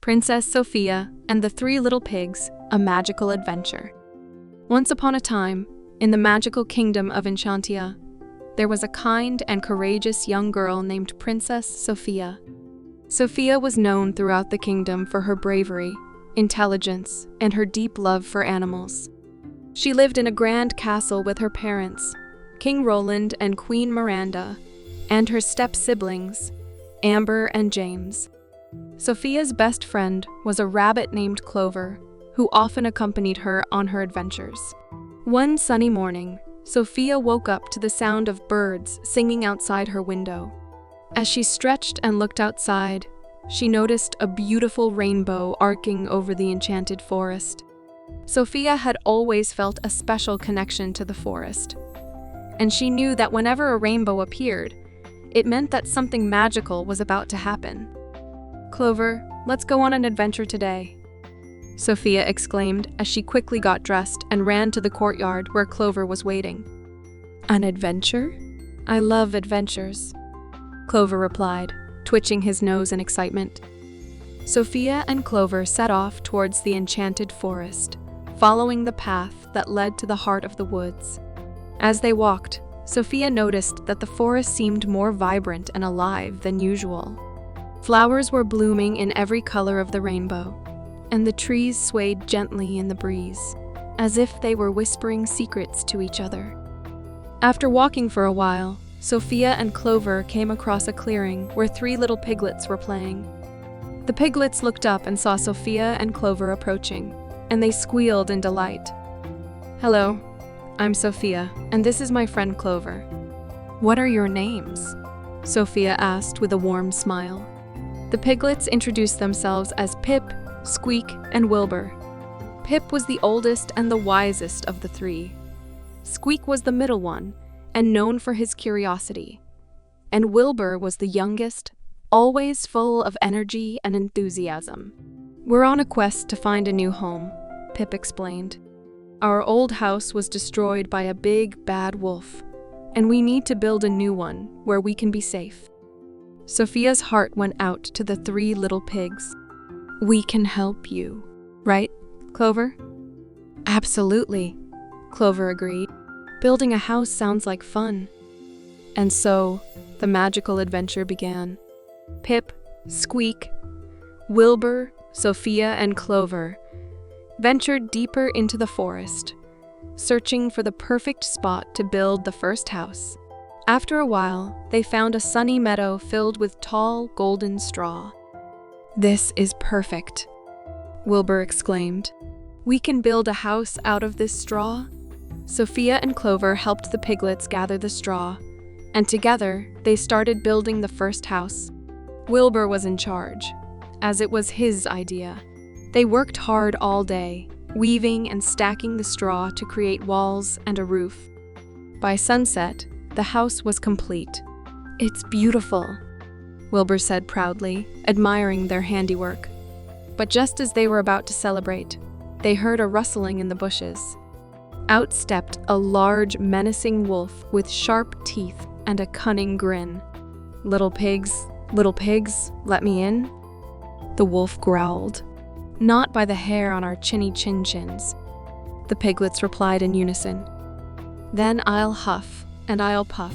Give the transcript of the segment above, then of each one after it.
Princess Sofia and the Three Little Pigs, a magical adventure. Once upon a time, in the magical kingdom of Enchantia, there was a kind and courageous young girl named Princess Sofia. Sofia was known throughout the kingdom for her bravery, intelligence, and her deep love for animals. She lived in a grand castle with her parents, King Roland and Queen Miranda, and her step-siblings, Amber and James. Sofia's best friend was a rabbit named Clover, who often accompanied her on her adventures. One sunny morning, Sofia woke up to the sound of birds singing outside her window. As she stretched and looked outside, she noticed a beautiful rainbow arcing over the enchanted forest. Sofia had always felt a special connection to the forest, and she knew that whenever a rainbow appeared, it meant that something magical was about to happen. "Clover, let's go on an adventure today," Sofia exclaimed as she quickly got dressed and ran to the courtyard where Clover was waiting. "An adventure? I love adventures," Clover replied, twitching his nose in excitement. Sofia and Clover set off towards the enchanted forest, following the path that led to the heart of the woods. As they walked, Sofia noticed that the forest seemed more vibrant and alive than usual. Flowers were blooming in every color of the rainbow, and the trees swayed gently in the breeze, as if they were whispering secrets to each other. After walking for a while, Sofia and Clover came across a clearing where three little piglets were playing. The piglets looked up and saw Sofia and Clover approaching, and they squealed in delight. "Hello, I'm Sofia, and this is my friend Clover." "What are your names?" Sofia asked with a warm smile. The piglets introduced themselves as Pip, Squeak, and Wilbur. Pip was the oldest and the wisest of the three. Squeak was the middle one, and known for his curiosity. And Wilbur was the youngest, always full of energy and enthusiasm. "We're on a quest to find a new home," Pip explained. "Our old house was destroyed by a big, bad wolf, and we need to build a new one where we can be safe." Sofia's heart went out to the three little pigs. "We can help you, right, Clover?" "Absolutely," Clover agreed. "Building a house sounds like fun." And so, the magical adventure began. Pip, Squeak, Wilbur, Sofia, and Clover ventured deeper into the forest, searching for the perfect spot to build the first house. After a while, they found a sunny meadow filled with tall, golden straw. "This is perfect," Wilbur exclaimed. "We can build a house out of this straw." Sofia and Clover helped the piglets gather the straw, and together they started building the first house. Wilbur was in charge, as it was his idea. They worked hard all day, weaving and stacking the straw to create walls and a roof. By sunset, the house was complete. "It's beautiful," Wilbur said proudly, admiring their handiwork. But just as they were about to celebrate, they heard a rustling in the bushes. Out stepped a large, menacing wolf with sharp teeth and a cunning grin. Little pigs, let me in," the wolf growled. "Not by the hair on our chinny chin-chins," the piglets replied in unison. "Then I'll huff, and I'll puff,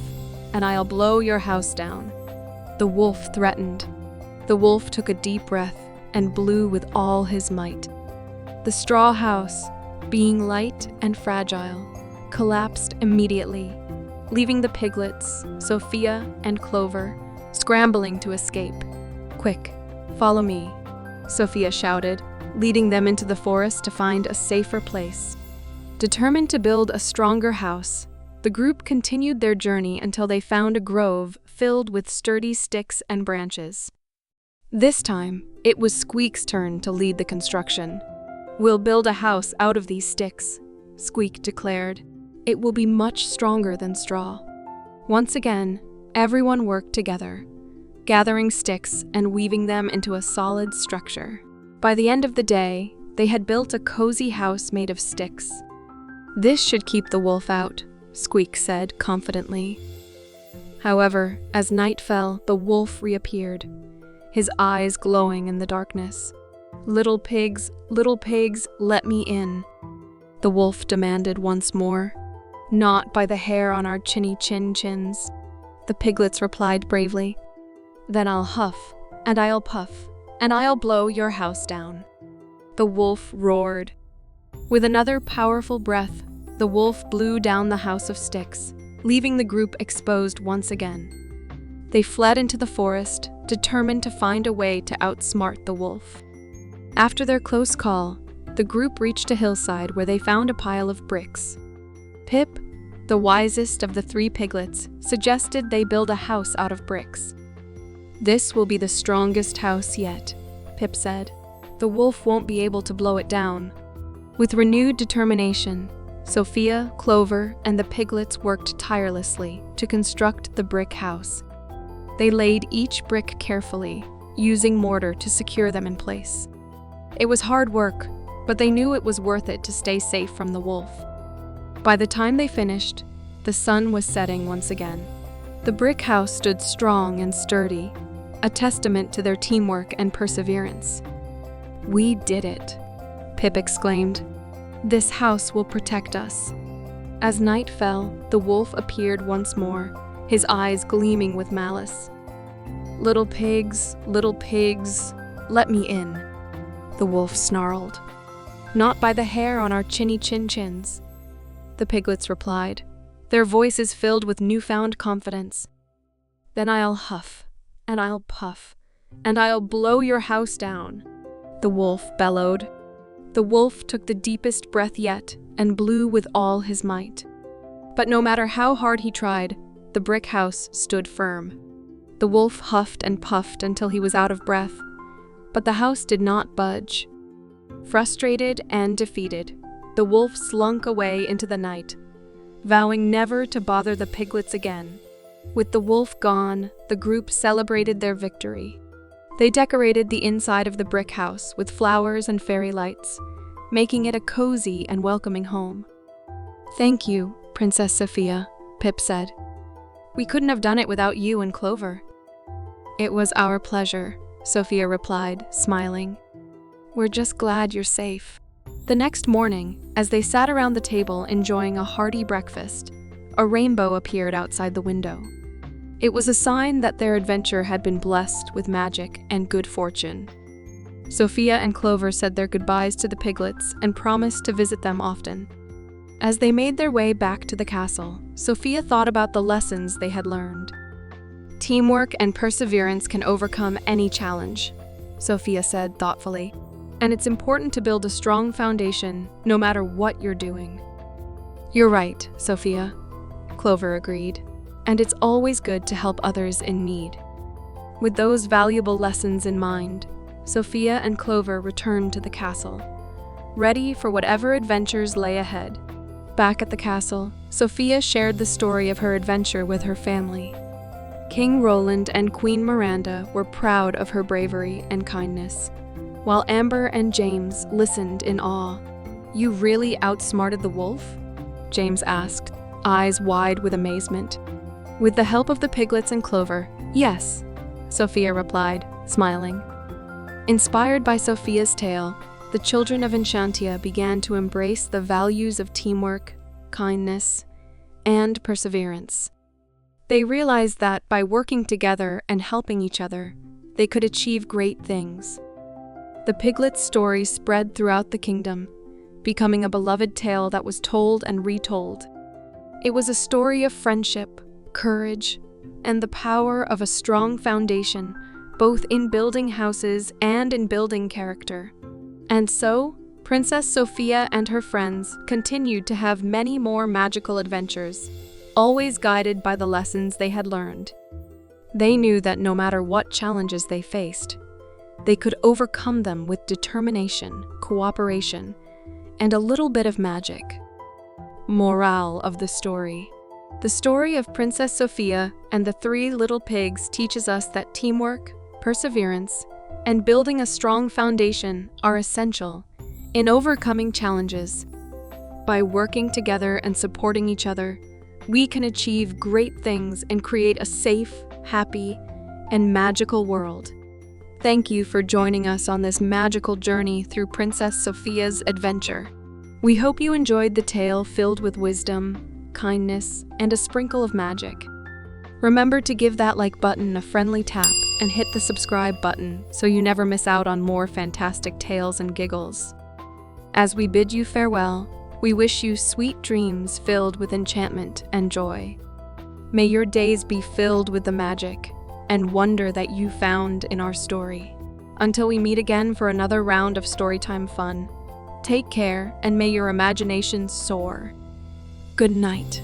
and I'll blow your house down," the wolf threatened. The wolf took a deep breath and blew with all his might. The straw house, being light and fragile, collapsed immediately, leaving the piglets, Sofia and Clover, scrambling to escape. "Quick, follow me," Sofia shouted, leading them into the forest to find a safer place. Determined to build a stronger house, the group continued their journey until they found a grove filled with sturdy sticks and branches. This time, it was Squeak's turn to lead the construction. "We'll build a house out of these sticks," Squeak declared. "It will be much stronger than straw." Once again, everyone worked together, gathering sticks and weaving them into a solid structure. By the end of the day, they had built a cozy house made of sticks. "This should keep the wolf out," Squeak said confidently. However, as night fell, the wolf reappeared, his eyes glowing in the darkness. Little pigs, let me in," the wolf demanded once more. "Not by the hair on our chins," the piglets replied bravely. "Then I'll huff, and I'll puff, and I'll blow your house down," the wolf roared. With another powerful breath, the wolf blew down the house of sticks, leaving the group exposed once again. They fled into the forest, determined to find a way to outsmart the wolf. After their close call, the group reached a hillside where they found a pile of bricks. Pip, the wisest of the three piglets, suggested they build a house out of bricks. "This will be the strongest house yet," Pip said. "The wolf won't be able to blow it down." With renewed determination, Sofia, Clover, and the piglets worked tirelessly to construct the brick house. They laid each brick carefully, using mortar to secure them in place. It was hard work, but they knew it was worth it to stay safe from the wolf. By the time they finished, the sun was setting once again. The brick house stood strong and sturdy, a testament to their teamwork and perseverance. "We did it," Pip exclaimed. "This house will protect us." As night fell, the wolf appeared once more, his eyes gleaming with malice. Little pigs, let me in," the wolf snarled. "Not by the hair on our chins," the piglets replied, their voices filled with newfound confidence. "Then I'll huff, and I'll puff, and I'll blow your house down," the wolf bellowed. The wolf took the deepest breath yet and blew with all his might. But no matter how hard he tried, the brick house stood firm. The wolf huffed and puffed until he was out of breath, but the house did not budge. Frustrated and defeated, the wolf slunk away into the night, vowing never to bother the piglets again. With the wolf gone, the group celebrated their victory. They decorated the inside of the brick house with flowers and fairy lights, making it a cozy and welcoming home. "Thank you, Princess Sofia," Pip said. "We couldn't have done it without you and Clover." "It was our pleasure," Sofia replied, smiling. "We're just glad you're safe." The next morning, as they sat around the table enjoying a hearty breakfast, a rainbow appeared outside the window. It was a sign that their adventure had been blessed with magic and good fortune. Sofia and Clover said their goodbyes to the piglets and promised to visit them often. As they made their way back to the castle, Sofia thought about the lessons they had learned. "Teamwork and perseverance can overcome any challenge," Sofia said thoughtfully. "And it's important to build a strong foundation no matter what you're doing." "You're right, Sofia," Clover agreed. "And it's always good to help others in need." With those valuable lessons in mind, Sofia and Clover returned to the castle, ready for whatever adventures lay ahead. Back at the castle, Sofia shared the story of her adventure with her family. King Roland and Queen Miranda were proud of her bravery and kindness, while Amber and James listened in awe. "You really outsmarted the wolf?" James asked, eyes wide with amazement. "With the help of the piglets and Clover, yes," Sofia replied, smiling. Inspired by Sofia's tale, the children of Enchantia began to embrace the values of teamwork, kindness, and perseverance. They realized that by working together and helping each other, they could achieve great things. The piglets' story spread throughout the kingdom, becoming a beloved tale that was told and retold. It was a story of friendship, courage, and the power of a strong foundation, both in building houses and in building character. And so, Princess Sofia and her friends continued to have many more magical adventures, always guided by the lessons they had learned. They knew that no matter what challenges they faced, they could overcome them with determination, cooperation, and a little bit of magic. Moral of the story. The story of Princess Sofia and the three little pigs teaches us that teamwork, perseverance, and building a strong foundation are essential in overcoming challenges. By working together and supporting each other, we can achieve great things and create a safe, happy, and magical world. Thank you for joining us on this magical journey through Princess Sofia's adventure. We hope you enjoyed the tale filled with wisdom, kindness, and a sprinkle of magic. Remember to give that like button a friendly tap and hit the subscribe button so you never miss out on more fantastic tales and giggles. As we bid you farewell, we wish you sweet dreams filled with enchantment and joy. May your days be filled with the magic and wonder that you found in our story. Until we meet again for another round of storytime fun, take care and may your imaginations soar. Good night.